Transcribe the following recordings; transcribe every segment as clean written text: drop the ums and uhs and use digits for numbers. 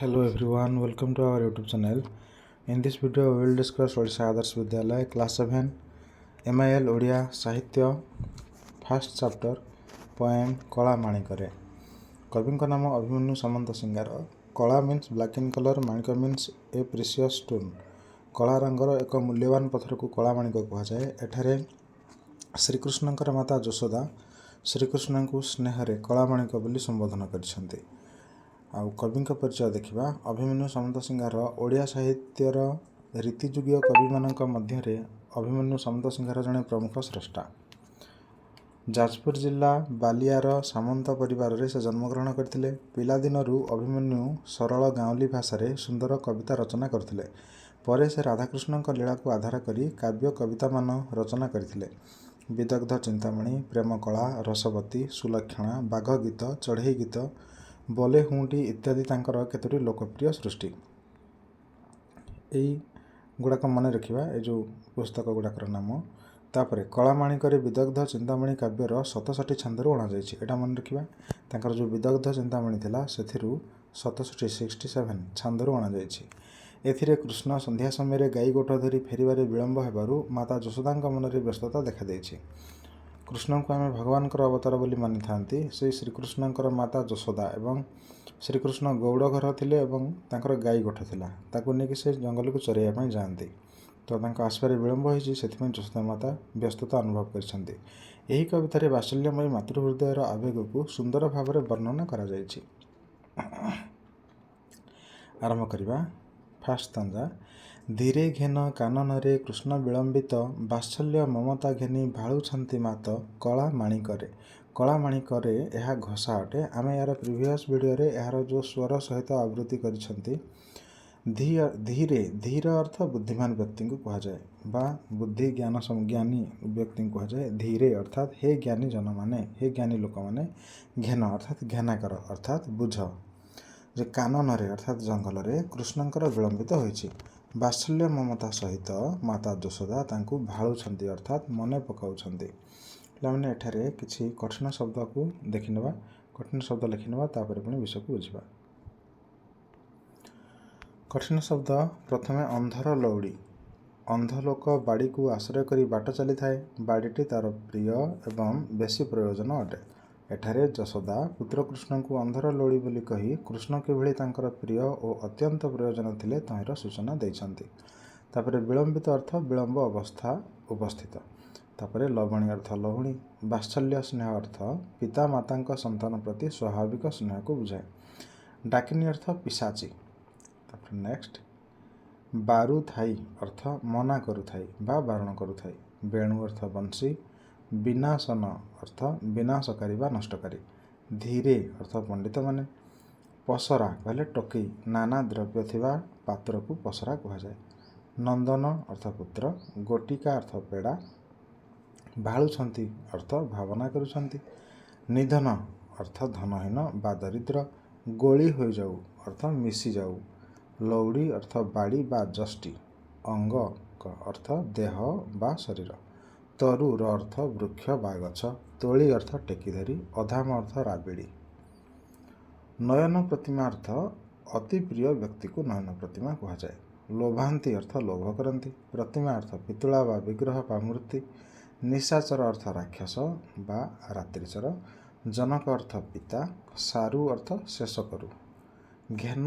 Hello everyone, welcome to our YouTube channel. In this video, we will discuss Odisha Adarsh Vidyalaya Class 7 MIL Odia Sahitya First Chapter Poem Kala Manikare. କବିଙ୍କ ନାମ ଅଭିମନ୍ୟୁ ସାମନ୍ତ ସିଙ୍ଗାର। କଳା means black in colour, ମାଣିକ means a precious stone. କଳା ରଙ୍ଗର ଏକ ମୂଲ୍ୟବାନ ପଥରକୁ କଳା ମାଣିକ କୁହାଯାଏ। ଏଠାରେ ଶ୍ରୀକୃଷ୍ଣଙ୍କର ମାତା ଯଶୋଦା ଶ୍ରୀକୃଷ୍ଣଙ୍କୁ ସ୍ନେହରେ କଳା ମାଣିକ ବୋଲି ସମ୍ବୋଧନ କରିଛନ୍ତି। ଆଉ କବିଙ୍କ ପରିଚୟ ଦେଖିବା। ଅଭିମନ୍ୟୁ ସାମନ୍ତ ସିଙ୍ଗାର ଓଡ଼ିଆ ସାହିତ୍ୟର ରୀତିଯୁଗୀୟ କବିମାନଙ୍କ ମଧ୍ୟରେ ଅଭିମନ୍ୟୁ ସାମନ୍ତ ସିଙ୍ଗାର ଜଣେ ପ୍ରମୁଖ ସ୍ରଷ୍ଟା। ଯାଜପୁର ଜିଲ୍ଲା ବାଲିଆର ସାମନ୍ତ ପରିବାରରେ ସେ ଜନ୍ମଗ୍ରହଣ କରିଥିଲେ। ପିଲାଦିନରୁ ଅଭିମନ୍ୟୁ ସରଳ ଗାଉଁଲି ଭାଷାରେ ସୁନ୍ଦର କବିତା ରଚନା କରୁଥିଲେ। ପରେ ସେ ରାଧାକୃଷ୍ଣଙ୍କ ଲୀଳାକୁ ଆଧାର କରି କାବ୍ୟ କବିତାମାନ ରଚନା କରିଥିଲେ। ବିଦଗ୍ଧ ଚିନ୍ତାମଣି, ପ୍ରେମକଳା, ରସବତୀ, ସୁଲକ୍ଷଣା, ବାଘ ଗୀତ, ଚଢ଼େଇ ଗୀତ, ବୋଲେ ହୁଁଟି ଇତ୍ୟାଦି ତାଙ୍କର କେତୋଟି ଲୋକପ୍ରିୟ ସୃଷ୍ଟି। ଏଇ ଗୁଡ଼ାକ ମନେ ରଖିବା, ଏ ଯେଉଁ ପୁସ୍ତକ ଗୁଡ଼ାକର ନାମ। ତାପରେ କଳାମାଣିକରେ ବିଦଗ୍ଧ ଚିନ୍ତାମଣି କାବ୍ୟର 67 ଛାନ୍ଦରୁ ଅଣାଯାଇଛି। ଏଇଟା ମନେ ରଖିବା। ତାଙ୍କର ଯେଉଁ ବିଦଗ୍ଧ ଚିନ୍ତାମଣି ଥିଲା ସେଥିରୁ 67 ଛାନ୍ଦରୁ ଅଣାଯାଇଛି। ଏଥିରେ କୃଷ୍ଣ ସନ୍ଧ୍ୟା ସମୟରେ ଗାଈ ଗୋଠ ଧରି ଫେରିବାରେ ବିଳମ୍ବ ହେବାରୁ ମାତା ଯଶୋଦାଙ୍କ ମନରେ ବ୍ୟସ୍ତତା ଦେଖାଦେଇଛି। କୃଷ୍ଣଙ୍କୁ ଆମେ ଭଗବାନଙ୍କର ଅବତାର ବୋଲି ମାନିଥାନ୍ତି। ସେହି ଶ୍ରୀକୃଷ୍ଣଙ୍କର ମାତା ଯଶୋଦା ଏବଂ ଶ୍ରୀକୃଷ୍ଣ ଗୌଡ଼ ଘର ଥିଲେ ଏବଂ ତାଙ୍କର ଗାଈ ଗୋଠ ଥିଲା। ତାକୁ ନେଇକି ସେ ଜଙ୍ଗଲକୁ ଚରାଇବା ପାଇଁ ଯାଆନ୍ତି। ତ ତାଙ୍କ ଆସିବାରେ ବିଳମ୍ବ ହୋଇଛି, ସେଥିପାଇଁ ଯଶୋଦା ମାତା ବ୍ୟସ୍ତତା ଅନୁଭବ କରିଛନ୍ତି। ଏହି କବିତାରେ ବାତ୍ସଲ୍ୟମୟୀ ମାତୃହୃଦୟର ଆବେଗକୁ ସୁନ୍ଦର ଭାବରେ ବର୍ଣ୍ଣନା କରାଯାଇଛି। ଆରମ୍ଭ କରିବା। ଫାର୍ଷ୍ଟ ସ୍ତାଞ୍ଜା। ଧୀରେ ଘେନ କାନନରେ କୃଷ୍ଣ ବିଳମ୍ବିତ, ବାତ୍ସଲ୍ୟ ମମତା ଘେନି ଭାଳୁଛନ୍ତି ମାତ କଳା ମାଣିକରେ। କଳା ମାଣିକରେ ଏହା ଘୋଷା ଅଟେ। ଆମେ ଏହାର ପ୍ରିଭିୟସ୍ ଭିଡ଼ିଓରେ ଏହାର ଯେଉଁ ସ୍ୱର ସହିତ ଆବୃତ୍ତି କରିଛନ୍ତି। ଧୀରେ, ଧୀର ଅର୍ଥ ବୁଦ୍ଧିମାନ ବ୍ୟକ୍ତିଙ୍କୁ କୁହାଯାଏ ବା ବୁଦ୍ଧି ଜ୍ଞାନ ଜ୍ଞାନୀ ବ୍ୟକ୍ତିଙ୍କୁ କୁହାଯାଏ। ଧୀରେ ଅର୍ଥାତ୍ ହେ ଜ୍ଞାନୀ ଜନମାନେ, ହେ ଜ୍ଞାନୀ ଲୋକମାନେ। ଘେନ ଅର୍ଥାତ୍ ଘେନାକର ଅର୍ଥାତ୍ ବୁଝ। ଯେ କାନନରେ ଅର୍ଥାତ୍ ଜଙ୍ଗଲରେ କୃଷ୍ଣଙ୍କର ବିଳମ୍ବିତ ହୋଇଛି। ବାତ୍ସଲ୍ୟ ମମତା ସହିତ ମାତା ଯଶୋଦା ତାଙ୍କୁ ଭାଳୁଛନ୍ତି ଅର୍ଥାତ୍ ମନେ ପକାଉଛନ୍ତି। ପିଲାମାନେ ଏଠାରେ କିଛି କଠିନ ଶବ୍ଦକୁ ଦେଖିନେବା, କଠିନ ଶବ୍ଦ ଲେଖିନେବା, ତାପରେ ପୁଣି ବିଷୟକୁ ବୁଝିବା। କଠିନ ଶବ୍ଦ ପ୍ରଥମେ ଅନ୍ଧର ଲଉଡ଼ି। ଅନ୍ଧ ଲୋକ ବାଡ଼ିକୁ ଆଶ୍ରୟ କରି ବାଟ ଚାଲିଥାଏ। ବାଡ଼ିଟି ତାର ପ୍ରିୟ ଏବଂ ବେଶୀ ପ୍ରୟୋଜନ ଅଟେ। ଏଠାରେ ଯଶୋଦା ପୁତ୍ର କୃଷ୍ଣଙ୍କୁ ଅନ୍ଧର ଲଉଡ଼ି ବୋଲି କହି କୃଷ୍ଣ କିଭଳି ତାଙ୍କର ପ୍ରିୟ ଓ ଅତ୍ୟନ୍ତ ପ୍ରୟୋଜନ ଥିଲେ ତହିଁର ସୂଚନା ଦେଇଛନ୍ତି। ତାପରେ ବିଳମ୍ବିତ ଅର୍ଥ ବିଳମ୍ବ ଅବସ୍ଥା ଉପସ୍ଥିତ। ତାପରେ ଲବଣୀ ଅର୍ଥ ଲହୁଣୀ। ବାତ୍ସଲ୍ୟ ସ୍ନେହ ଅର୍ଥ ପିତା ମାତାଙ୍କ ସନ୍ତାନ ପ୍ରତି ସ୍ୱାଭାବିକ ସ୍ନେହକୁ ବୁଝାଏ। ଡାକିନୀ ଅର୍ଥ ପିଶାଚୀ। ତାପରେ ନେକ୍ସଟ। ବାରୁଥାଇ ଅର୍ଥ ମନା କରୁଥାଇ ବା ବାରଣ କରୁଥାଇ। ବେଣୁ ଅର୍ଥ ବଂଶୀ। ବିନାଶନ ଅର୍ଥ ବିନାଶକାରୀ ବା ନଷ୍ଟକାରୀ। ଧୀରେ ଅର୍ଥ ପଣ୍ଡିତମାନେ। ପସରା କହିଲେ ଟୋକେଇ, ନାନା ଦ୍ରବ୍ୟ ଥିବା ପାତ୍ରକୁ ପସରା କୁହାଯାଏ। ନନ୍ଦନ ଅର୍ଥ ପୁତ୍ର। ଗୋଟିକା ଅର୍ଥ ପେଡ଼ା। ଭାଳୁଛନ୍ତି ଅର୍ଥ ଭାବନା କରୁଛନ୍ତି। ନିଧନ ଅର୍ଥ ଧନହୀନ ବା ଦରିଦ୍ର। ଗୋଳି ହୋଇଯାଉ ଅର୍ଥ ମିଶିଯାଉ। ଲଉଡ଼ି ଅର୍ଥ ବାଡ଼ି ବା ଯଷ୍ଟି। ଅଙ୍ଗ ଅର୍ଥ ଦେହ ବା ଶରୀର। ତରୁର ଅର୍ଥ ବୃକ୍ଷ ବା ଗଛ। ତୋଳି ଅର୍ଥ ଟେକିଧରି। ଅଧାମ ଅର୍ଥ ରାବିଡ଼ି। ନୟନ ପ୍ରତିମା ଅର୍ଥ ଅତି ପ୍ରିୟ ବ୍ୟକ୍ତିକୁ ନୟନ ପ୍ରତିମା କୁହାଯାଏ। ଲୋଭାନ୍ତି ଅର୍ଥ ଲୋଭ କରନ୍ତି। ପ୍ରତିମା ଅର୍ଥ ପିତୁଳା ବା ବିଗ୍ରହ ବା ମୂର୍ତ୍ତି। ନିଶାଚର ଅର୍ଥ ରାକ୍ଷସ ବା ରାତ୍ରିଚର। ଜନକ ଅର୍ଥ ପିତା। ସାରୁ ଅର୍ଥ ଶେଷ କରୁ। ଘେନ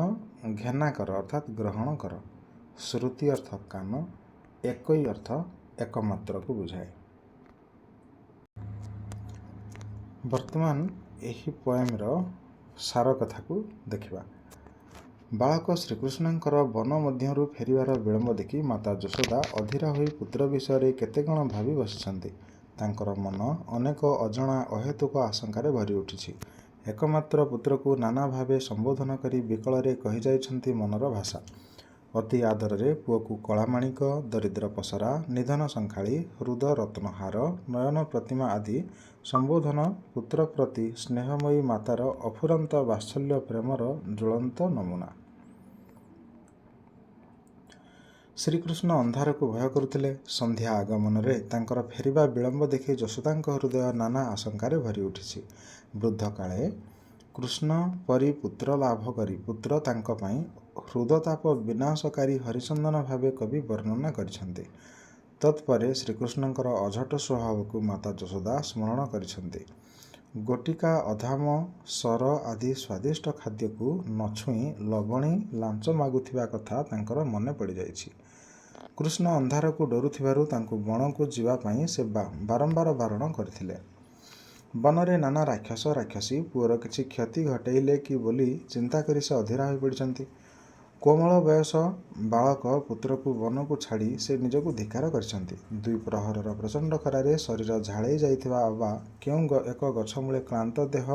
ଘେନାକର ଅର୍ଥାତ୍ ଗ୍ରହଣ କର। ଶ୍ରୁତି ଅର୍ଥ କାନ। ଏକଇ ଅର୍ଥ ଏକମାତ୍ରକୁ ବୁଝାଏ। ବର୍ତ୍ତମାନ ଏହି ପୋଏମର ସାର କଥାକୁ ଦେଖିବା। ବାଳକ ଶ୍ରୀକୃଷ୍ଣଙ୍କର ବନ ମଧ୍ୟରୁ ଫେରିବାର ବିଳମ୍ବ ଦେଖି ମାତା ଯଶୋଦା ଅଧୀରା ହୋଇ ପୁତ୍ର ବିଷୟରେ କେତେ କ'ଣ ଭାବି ବସିଛନ୍ତି। ତାଙ୍କର ମନ ଅନେକ ଅଜଣା ଅହେତୁକ ଆଶଙ୍କାରେ ଭରି ଉଠିଛି। ଏକମାତ୍ର ପୁତ୍ରକୁ ନାନା ଭାବେ ସମ୍ବୋଧନ କରି ବିକଳରେ କହିଯାଇଛନ୍ତି ମନର ଭାଷା। ଅତି ଆଦରରେ ପୁଅକୁ କଳାମାଣିକ, ଦରିଦ୍ର ପସରା, ନିଧନ ସଂଖାଳି, ହୃଦ ରତ୍ନହାର, ନୟନ ପ୍ରତିମା ଆଦି ସମ୍ବୋଧନ ପୁତ୍ର ପ୍ରତି ସ୍ନେହମୟୀ ମାତାର ଅଫୁରନ୍ତ ବାତ୍ସଲ୍ୟ ପ୍ରେମର ଜ୍ୱଳନ୍ତ ନମୁନା। ଶ୍ରୀକୃଷ୍ଣ ଅନ୍ଧାରକୁ ଭୟ କରୁଥିଲେ। ସନ୍ଧ୍ୟା ଆଗମନରେ ତାଙ୍କର ଫେରିବା ବିଳମ୍ବ ଦେଖି ଯଶୋଦାଙ୍କ ହୃଦୟ ନାନା ଆଶଙ୍କାରେ ଭରି ଉଠିଛି। ବୃଦ୍ଧ କାଳେ କୃଷ୍ଣ ପରି ପୁତ୍ର ଲାଭ କରି ପୁତ୍ର ତାଙ୍କ ପାଇଁ ହୃଦତାପ ବିନାଶକାରୀ ହରିଚନ୍ଦନ ଭାବେ କବି ବର୍ଣ୍ଣନା କରିଛନ୍ତି। ତତ୍ପରେ ଶ୍ରୀକୃଷ୍ଣଙ୍କର ଅଝଟ ସ୍ୱଭାବକୁ ମାତା ଯଶୋଦା ସ୍ମରଣ କରିଛନ୍ତି। ଗୋଟିକା ଅଧାମ ସର ଆଦି ସ୍ୱାଦିଷ୍ଟ ଖାଦ୍ୟକୁ ନଛୁଇଁ ଲବଣୀ ଲାଞ୍ଚ ମାଗୁଥିବା କଥା ତାଙ୍କର ମନେ ପଡ଼ିଯାଇଛି। କୃଷ୍ଣ ଅନ୍ଧାରକୁ ଡରୁଥିବାରୁ ତାଙ୍କୁ ବଣକୁ ଯିବା ପାଇଁ ସେ ବାରମ୍ବାର ବାରଣ କରିଥିଲେ। ବନରେ ନାନା ରାକ୍ଷସ ରାକ୍ଷସୀ ପୁଅର କିଛି କ୍ଷତି ଘଟାଇଲେ କି ବୋଲି ଚିନ୍ତା କରି ସେ ଅଧୀରା ହୋଇପଡ଼ିଛନ୍ତି। କୋମଳ ବୟସ ବାଳକ ପୁତ୍ରକୁ ବନକୁ ଛାଡ଼ି ସେ ନିଜକୁ ଧିକ୍କାର କରିଛନ୍ତି। ଦ୍ୱିପ୍ରହରର ପ୍ରଚଣ୍ଡ ଖରାରେ ଶରୀର ଝାଳେଇ ଯାଇଥିବା ଅବା କେଉଁ ଏକ ଗଛ ମୂଳେ କ୍ଳାନ୍ତ ଦେହ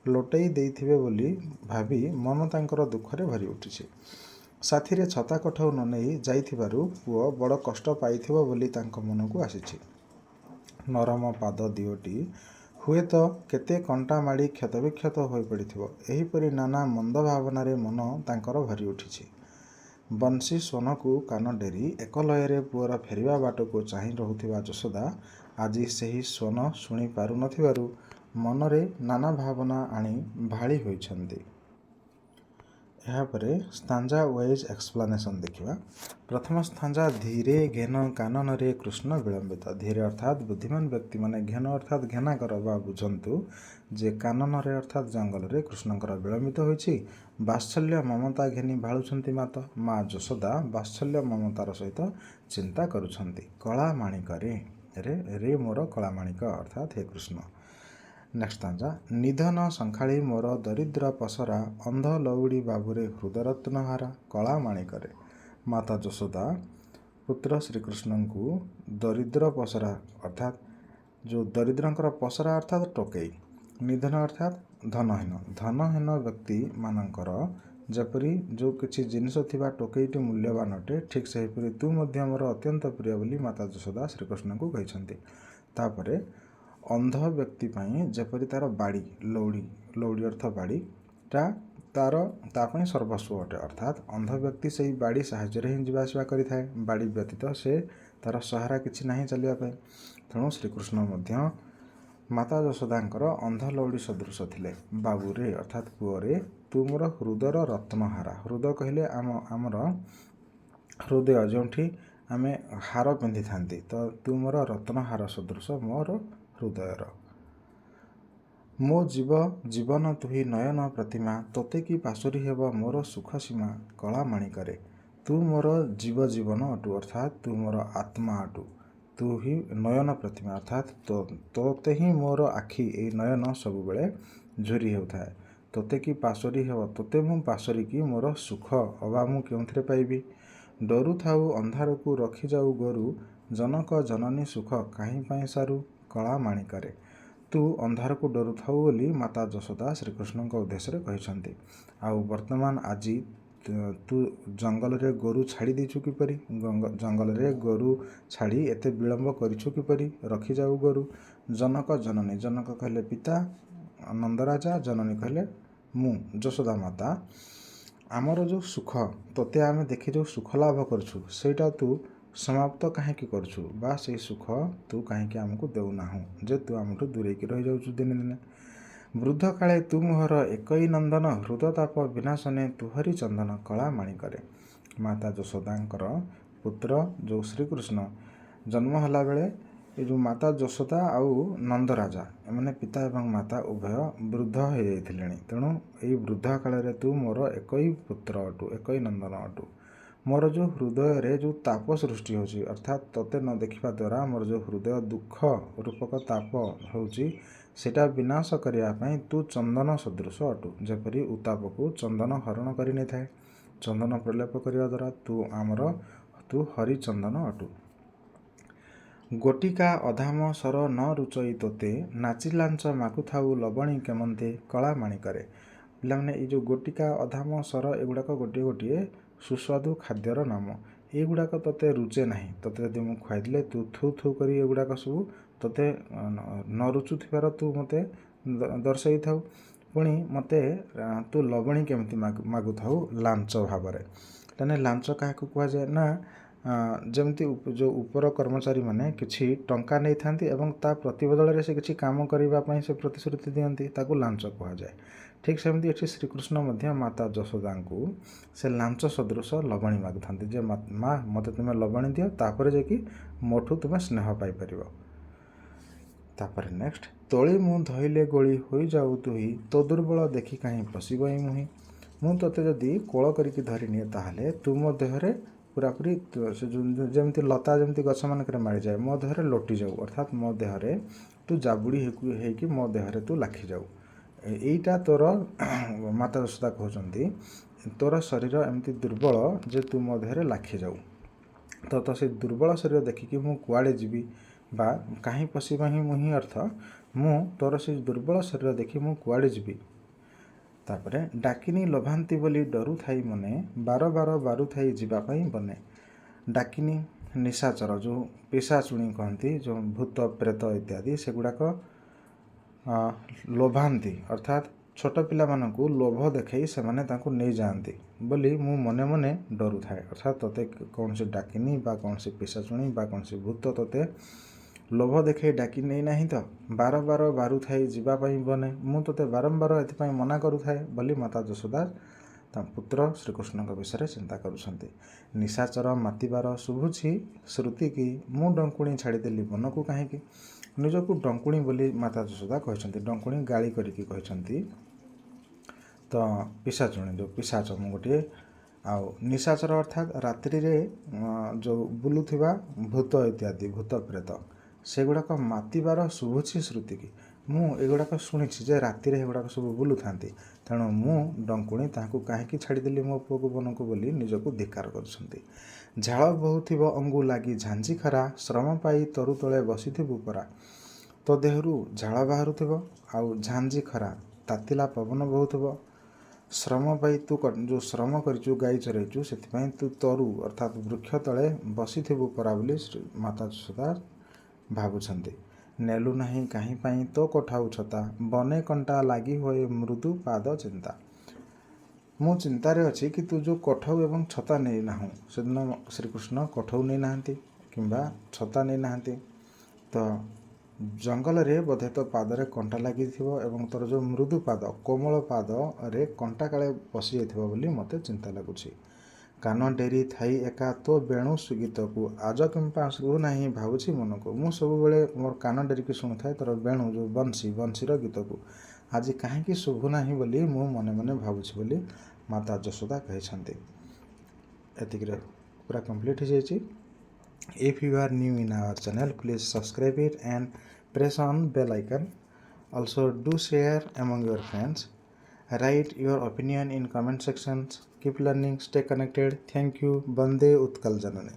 ଲୋଟେଇ ଦେଇଥିବେ ବୋଲି ଭାବି ମନ ତାଙ୍କର ଦୁଃଖରେ ଭରି ଉଠିଛି। ସାଥିରେ ଛତା କଠଉ ନ ନେଇ ଯାଇଥିବାରୁ ପୁଅ ବଡ଼ କଷ୍ଟ ପାଇଥିବ ବୋଲି ତାଙ୍କ ମନକୁ ଆସିଛି। ନରମ ପାଦ ଦିଓଟି ହୁଏତ କେତେ କଣ୍ଟା ମାଡ଼ି କ୍ଷତବିକ୍ଷତ ହୋଇପଡ଼ିଥିବ, ଏହିପରି ନାନା ମନ୍ଦ ଭାବନାରେ ମନ ତାଙ୍କର ଭରି ଉଠିଛି। ବଂଶୀ ସ୍ୱନକୁ କାନ ଡେରି ଏକଲୟରେ ପୁଅର ଫେରିବା ବାଟକୁ ଚାହିଁ ରହୁଥିବା ଯଶୋଦା ଆଜି ସେହି ସ୍ୱନ ଶୁଣି ପାରୁ ନଥିବାରୁ ମନରେ ନାନା ଭାବନା ଆଣି ଭାଳି ହୋଇଛନ୍ତି। ଏହାପରେ ସ୍ତାଞ୍ଜା ୱାଇଜ୍ ଏକ୍ସପ୍ଲାନେସନ୍ ଦେଖିବା। ପ୍ରଥମ ସ୍ତାଞ୍ଜା ଧୀରେ ଘେନ କାନନରେ କୃଷ୍ଣ ବିଳମ୍ବିତ। ଧୀରେ ଅର୍ଥାତ୍ ବୁଦ୍ଧିମାନ ବ୍ୟକ୍ତିମାନେ, ଘେନ ଅର୍ଥାତ୍ ଘେନାକର ବା ବୁଝନ୍ତୁ ଯେ କାନନରେ ଅର୍ଥାତ୍ ଜଙ୍ଗଲରେ କୃଷ୍ଣଙ୍କର ବିଳମ୍ବିତ ହୋଇଛି। ବାତ୍ସଲ୍ୟ ମମତା ଘେନି ଭାଳୁଛନ୍ତି ମା ଯଶୋଦା ବାତ୍ସଲ୍ୟ ମମତାର ସହିତ ଚିନ୍ତା କରୁଛନ୍ତି। କଳା ମାଣିକରେ ରେ ମୋର କଳା ମାଣିକ ଅର୍ଥାତ୍ ହେ କୃଷ୍ଣ। ନେକ୍ସଟ ସ୍ତାଞ୍ଜା ନିଧନ ସଂଖାଳି ମୋର ଦରିଦ୍ର ପସରା ଅନ୍ଧ ଲଉଡ଼ି ବାବୁରେ ହୃଦରତ୍ନହାରା କଳା ମାଣିକରେ। ମାତା ଯଶୋଦା ପୁତ୍ର ଶ୍ରୀକୃଷ୍ଣଙ୍କୁ ଦରିଦ୍ର ପସରା ଅର୍ଥାତ୍ ଯେଉଁ ଦରିଦ୍ରଙ୍କର ପସରା ଅର୍ଥାତ୍ ଟୋକେଇ, ନିଧନ ଅର୍ଥାତ୍ ଧନହୀନ। ଧନହୀନ ବ୍ୟକ୍ତିମାନଙ୍କର ଯେପରି ଯେଉଁ କିଛି ଜିନିଷ ଥିବା ଟୋକେଇଟି ମୂଲ୍ୟବାନ ଅଟେ, ଠିକ୍ ସେହିପରି ତୁ ମଧ୍ୟ ମୋର ଅତ୍ୟନ୍ତ ପ୍ରିୟ ବୋଲି ମାତା ଯଶୋଦା ଶ୍ରୀକୃଷ୍ଣଙ୍କୁ କହିଛନ୍ତି। ତାପରେ ଅନ୍ଧ ବ୍ୟକ୍ତି ପାଇଁ ଯେପରି ତାର ବାଡ଼ି, ଲଉଡ଼ି ଅର୍ଥ ବାଡ଼ିଟା ତା ପାଇଁ ସର୍ବସ୍ୱ ଅଟେ, ଅର୍ଥାତ୍ ଅନ୍ଧ ବ୍ୟକ୍ତି ସେହି ବାଡ଼ି ସାହାଯ୍ୟରେ ହିଁ ଯିବା ଆସିବା କରିଥାଏ। ବାଡ଼ି ବ୍ୟତୀତ ସେ ତାର ସହାରା କିଛି ନାହିଁ ଚାଲିବା ପାଇଁ। ତେଣୁ ଶ୍ରୀକୃଷ୍ଣ ମଧ୍ୟ ମାତା ଯଶୋଦାଙ୍କର ଅନ୍ଧ ଲଉଡ଼ି ସଦୃଶ ଥିଲେ। ବାବୁରେ ଅର୍ଥାତ୍ ପୁଅରେ ତୁ ମୋର ହୃଦର ରତ୍ନହାରା। ହୃଦ କହିଲେ ଆମର ହୃଦୟ, ଯେଉଁଠି ଆମେ ହାର ପିନ୍ଧିଥାନ୍ତି। ତ ତୁ ମୋର ରତ୍ନହାର ସଦୃଶ ମୋର ହୃଦୟର। ମୋ ଜୀବନ ତୁହି ନୟନ ପ୍ରତିମା ତୋତେ କି ପାଶୋରି ହେବ ମୋର ସୁଖ ସୀମା କଳା ମାଣିକରେ। ତୁ ମୋର ଜୀବନ ଅଟୁ ଅର୍ଥାତ୍ ତୁ ମୋର ଆତ୍ମା ଅଟୁ। ତୁ ହିଁ ନୟନ ପ୍ରତିମା ଅର୍ଥାତ୍ ତୋତେ ହିଁ ମୋର ଆଖି, ଏଇ ନୟନ ସବୁବେଳେ ଝୁରି ହେଉଥାଏ। ତୋତେ କି ପାଶୋରି ହେବ, ତୋତେ ମୁଁ ପାଶୋରିକି ମୋର ସୁଖ ଅବା ମୁଁ କେଉଁଥିରେ ପାଇବି। ଡରୁଥାଉ ଅନ୍ଧାରକୁ ରଖିଯାଉ ଗୋରୁ ଜନକ ଜନନୀ ସୁଖ କାହିଁ ପାଇଁ ସାରୁ କଳା ମାଣିକରେ। ତୁ ଅନ୍ଧାରକୁ ଡରୁଥାଉ ବୋଲି ମାତା ଯଶୋଦା ଶ୍ରୀକୃଷ୍ଣଙ୍କ ଉଦ୍ଦେଶ୍ୟରେ କହିଛନ୍ତି। ଆଉ ବର୍ତ୍ତମାନ ଆଜି ତୁ ଜଙ୍ଗଲରେ ଗୋରୁ ଛାଡ଼ି ଦେଇଛୁ କିପରି? ଜଙ୍ଗଲରେ ଗୋରୁ ଛାଡ଼ି ଏତେ ବିଳମ୍ବ କରିଛୁ କିପରି? ରଖିଯାଉ ଗୋରୁ ଜନକ ଜନନୀ, ଜନକ କହିଲେ ପିତା ନନ୍ଦରାଜା, ଜନନୀ କହିଲେ ମୁଁ ଯଶୋଦା ମାତା। ଆମର ଯେଉଁ ସୁଖ, ତୋତେ ଆମେ ଦେଖି ଯେଉଁ ସୁଖ ଲାଭ କରୁଛୁ ସେଇଟା ତୁ ସମାପ୍ତ କାହିଁକି କରୁଛୁ, ବା ସେଇ ସୁଖ ତୁ କାହିଁକି ଆମକୁ ଦେଉନାହୁଁ ଯେ ତୁ ଆମଠୁ ଦୂରେଇକି ରହିଯାଉଛୁ ଦିନେ ଦିନେ। ବୃଦ୍ଧ କାଳେ ତୁ ମୋହର ଏକଇ ନନ୍ଦନ ହୃଦତାପ ବିନାଶନେ ତୁହରି ଚନ୍ଦନ କଳା ମାଣିକରେ। ମାତା ଯଶୋଦାଙ୍କର ପୁତ୍ର ଯେଉଁ ଶ୍ରୀକୃଷ୍ଣ ଜନ୍ମ ହେଲା ବେଳେ ଏ ଯେଉଁ ମାତା ଯଶୋଦା ଆଉ ନନ୍ଦରାଜା ଏମାନେ ପିତା ଏବଂ ମାତା ଉଭୟ ବୃଦ୍ଧ ହୋଇଯାଇଥିଲେଣି। ତେଣୁ ଏଇ ବୃଦ୍ଧ କାଳରେ ତୁ ମୋର ଏକଇ ପୁତ୍ର ଅଟୁ, ଏକଇ ନନ୍ଦନ ଅଟୁ। ମୋର ଯେଉଁ ହୃଦୟରେ ଯେଉଁ ତାପ ସୃଷ୍ଟି ହେଉଛି, ଅର୍ଥାତ୍ ତୋତେ ନ ଦେଖିବା ଦ୍ୱାରା ମୋର ଯେଉଁ ହୃଦୟ ଦୁଃଖ ରୂପକ ତାପ ହେଉଛି, ସେଇଟା ବିନାଶ କରିବା ପାଇଁ ତୁ ଚନ୍ଦନ ସଦୃଶ ଅଟୁ। ଯେପରି ଉତ୍ତାପକୁ ଚନ୍ଦନ ହରଣ କରି ନେଇଥାଏ। ଚନ୍ଦନ ପ୍ରଲେପ କରିବା ଦ୍ୱାରା ତୁ ହରିଚନ୍ଦନ ଅଟୁ। ଗୋଟିକା ଅଧାମ ସର ନ ରୁଚଇ ତୋତେ ନାଚି ଲାଞ୍ଚ ମାଗୁଥାଉ ଲବଣୀ କେମନ୍ତେ କଳା ମାଣିକରେ। ପିଲାମାନେ ଏଇ ଯେଉଁ ଗୋଟିକା ଅଧାମ ସର ଏଗୁଡ଼ାକ ଗୋଟିଏ ଗୋଟିଏ ସୁସ୍ୱାଦୁ ଖାଦ୍ୟର ନାମ। ଏଗୁଡ଼ାକ ତୋତେ ରୁଚେ ନାହିଁ। ତୋତେ ଯଦି ମୁଁ ଖୁଆଇଦେଲେ ତୁ ଥୁ ଥୁ କରି ଏଗୁଡ଼ାକ ସବୁ ତୋତେ ନ ରୁଚୁଥିବାର ତୁ ମୋତେ ଦର୍ଶାଇଥାଉ। ପୁଣି ମୋତେ ତୁ ଲବଣୀ କେମିତି ମାଗୁଥାଉ ଲାଞ୍ଚ ଭାବରେ। ତାହେଲେ ଲାଞ୍ଚ କାହାକୁ କୁହାଯାଏ ନା ଯେମିତି ଯେଉଁ ଉପର କର୍ମଚାରୀମାନେ କିଛି ଟଙ୍କା ନେଇଥାନ୍ତି ଏବଂ ତା ପ୍ରତିବଦଳରେ ସେ କିଛି କାମ କରିବା ପାଇଁ ସେ ପ୍ରତିଶ୍ରୁତି ଦିଅନ୍ତି, ତାକୁ ଲାଞ୍ଚ କୁହାଯାଏ। ଠିକ୍ ସେମିତି ଏଠି ଶ୍ରୀକୃଷ୍ଣ ମଧ୍ୟ ମାତା ଯଶୋଦାଙ୍କୁ ସେ ଲାଞ୍ଚ ସଦୃଶ ଲବଣୀ ମାଗୁଥାନ୍ତି ଯେ ମା ମୋତେ ତୁମେ ଲବଣୀ ଦିଅ, ତାପରେ ଯାଇକି ମୋଠୁ ତୁମେ ସ୍ନେହ ପାଇପାରିବ। ତାପରେ ନେକ୍ସଟ, ତୋଳି ମୁଁ ଧଇଲେ ଗୋଳି ହୋଇଯାଉ ତୁହି, ତୋ ଦୁର୍ବଳ ଦେଖି କାହିଁ ପଶିବ ଏଇ ମୁହିଁ। ମୁଁ ତୋତେ ଯଦି କୋଳ କରିକି ଧରିନିଏ ତାହେଲେ ତୁ ମୋ ଦେହରେ ପୁରାପୁରି ସେ ଯେମିତି ଲତା ଯେମିତି ଗଛମାନଙ୍କରେ ମାଡ଼ିଯାଏ, ମୋ ଦେହରେ ଲୋଟି ଯାଉ, ଅର୍ଥାତ୍ ମୋ ଦେହରେ ତୁ ଜାବୁଡ଼ି ହେଇକି ମୋ ଦେହରେ ତୁ ଲାଖିଯାଉ। ଏଇଟା ତୋର ମାତା ଯଶୋଦା କହୁଛନ୍ତି, ତୋର ଶରୀର ଏମିତି ଦୁର୍ବଳ ଯେ ତୁ ମୋ ଦେହରେ ଲାଖିଯାଉ। ତ ସେଇ ଦୁର୍ବଳ ଶରୀର ଦେଖିକି ମୁଁ କୁଆଡ଼େ ଯିବି ବା କାହିଁ ପଶିବା ହିଁ ମୁହିଁ ଅର୍ଥ, ମୁଁ ତୋର ସେଇ ଦୁର୍ବଳ ଶରୀର ଦେଖି ମୁଁ କୁଆଡ଼େ ଯିବି। ତାପରେ ଡାକିନି ଲୋଭାନ୍ତି ବୋଲି ଡରୁଥାଇ ମନେ, ବାର ବାର ବାରୁଥାଇ ଯିବା ପାଇଁ ବନେ। ଡାକିନି ନିଶାଚର, ଯେଉଁ ପିଶାଚୁଣୀ କହନ୍ତି, ଯେଉଁ ଭୂତ ପ୍ରେତ ଇତ୍ୟାଦି, ସେଗୁଡ଼ାକ ଲୋଭାନ୍ତି ଅର୍ଥାତ୍ ଛୋଟ ପିଲାମାନଙ୍କୁ ଲୋଭ ଦେଖାଇ ସେମାନେ ତାଙ୍କୁ ନେଇଯାଆନ୍ତି ବୋଲି ମୁଁ ମନେ ମନେ ଡରୁଥାଏ। ଅର୍ଥାତ୍ ତୋତେ କୌଣସି ଡାକିନି ବା କୌଣସି ପିଶାଚୁଣୀ ବା କୌଣସି ଭୂତ ତୋତେ ଲୋଭ ଦେଖାଇ ଡାକି ନେଇନାହିଁ ତ, ବାର ବାର ବାରୁଥାଇ ଯିବା ପାଇଁ ବନେ, ମୁଁ ତୋତେ ବାରମ୍ବାର ଏଥିପାଇଁ ମନା କରୁଥାଏ ବୋଲି ମାତା ଯଶୋଦା ତା ପୁତ୍ର ଶ୍ରୀକୃଷ୍ଣଙ୍କ ବିଷୟରେ ଚିନ୍ତା କରୁଛନ୍ତି। ନିଶାଚର ମାତିବାର ଶୁଭୁଛି ଶ୍ରୁତି କି, ମୁଁ ଡଙ୍କୁଣୀ ଛାଡ଼ିଦେଲି ବନକୁ କାହିଁକି। ନିଜକୁ ଡଙ୍କୁଣୀ ବୋଲି ମାତା ଯଶୋଦା କହିଛନ୍ତି, ଡଙ୍କୁଣୀ ଗାଳି କରିକି କହିଛନ୍ତି। ତ ପିଶାଚୁଣୀ ଯେଉଁ ପିଶାଚ ମୁଁ ଗୋଟିଏ, ଆଉ ନିଶାଚର ଅର୍ଥାତ୍ ରାତ୍ରିରେ ଯେଉଁ ବୁଲୁଥିବା ଭୂତ ଇତ୍ୟାଦି, ଭୂତ ପ୍ରେତ, ସେଗୁଡ଼ାକ ମାତିବାର ଶୁଭୁଛି ଶ୍ରୁତି କି, ମୁଁ ଏଗୁଡ଼ାକ ଶୁଣିଛି ଯେ ରାତିରେ ଏଗୁଡ଼ାକ ସବୁ ବୁଲୁଥାନ୍ତି, ତେଣୁ ମୁଁ ଡଙ୍କୁଣୀ ତାହାକୁ କାହିଁକି ଛାଡ଼ିଦେଲି ମୋ ପୁଅକୁ ବନକୁ ବୋଲି ନିଜକୁ ଧିକ୍କାର କରୁଛନ୍ତି। ଝାଳ ବହୁଥିବ ଅଙ୍ଗୁ ଲାଗି ଝାଞ୍ଜି ଖରା, ଶ୍ରମ ପାଇ ତରୁ ତଳେ ବସିଥିବୁ ପରା। ତୋ ଦେହରୁ ଝାଳ ବାହାରୁଥିବ ଆଉ ଝାଞ୍ଜି ଖରା ତାତିଲା ପବନ ବହୁଥିବ, ଶ୍ରମ ପାଇ ତୁ ଯେଉଁ ଶ୍ରମ କରିଛୁ, ଗାଈ ଚରେଇଛୁ, ସେଥିପାଇଁ ତୁ ତରୁ ଅର୍ଥାତ୍ ବୃକ୍ଷ ତଳେ ବସିଥିବୁ ପରା ବୋଲି ମାତା ଯଶୋଦା ଭାବୁଛନ୍ତି। ନେଲୁ ନାହିଁ କାହିଁ ପାଇଁ ତୋ କଠାଉ ଛତା, ବନେ କଣ୍ଟା ଲାଗି ହୋଇ ମୃଦୁ ପାଦ ଚିନ୍ତା। ମୁଁ ଚିନ୍ତାରେ ଅଛି କି ତୁ ଯେଉଁ କଠଉ ଏବଂ ଛତା ନେଇନାହୁଁ। ସେଦିନ ଶ୍ରୀକୃଷ୍ଣ କଠଉ ନେଇନାହାନ୍ତି କିମ୍ବା ଛତା ନେଇନାହାନ୍ତି, ତ ଜଙ୍ଗଲରେ ବୋଧେ ତୋ ପାଦରେ କଣ୍ଟା ଲାଗିଥିବ ଏବଂ ତୋର ଯେଉଁ ମୃଦୁ ପାଦ, କୋମଳ ପାଦରେ କଣ୍ଟା କାଳେ ପଶିଯାଇଥିବ ବୋଲି ମୋତେ ଚିନ୍ତା ଲାଗୁଛି। କାନ ଡେରି ଥାଇ ଏକା ତୋ ବେଣୁ ଗୀତକୁ, ଆଜ କିମ୍ପା ଶୁଭୁ ନାହିଁ ଭାବୁଛି ମନକୁ। ମୁଁ ସବୁବେଳେ ମୋର କାନ ଡେରିକି ଶୁଣୁଥାଏ ତୋର ବେଣୁ ଯେଉଁ ବଂଶୀର ଗୀତକୁ, ଆଜି କାହିଁକି ଶୁଭୁ ନାହିଁ ବୋଲି ମୁଁ ମନେ ମନେ ଭାବୁଛି ବୋଲି ମାତା ଯଶୋଦା କହିଛନ୍ତି। ଏତିକିରେ ପୁରା କମ୍ପ୍ଲିଟ୍ ହେଇଯାଇଛି। If you are new in our channel, please subscribe it and press on bell icon. Also do share among your friends. Write your opinion in comment sections. Keep learning, stay connected. Thank you. Bande Utkal Janani.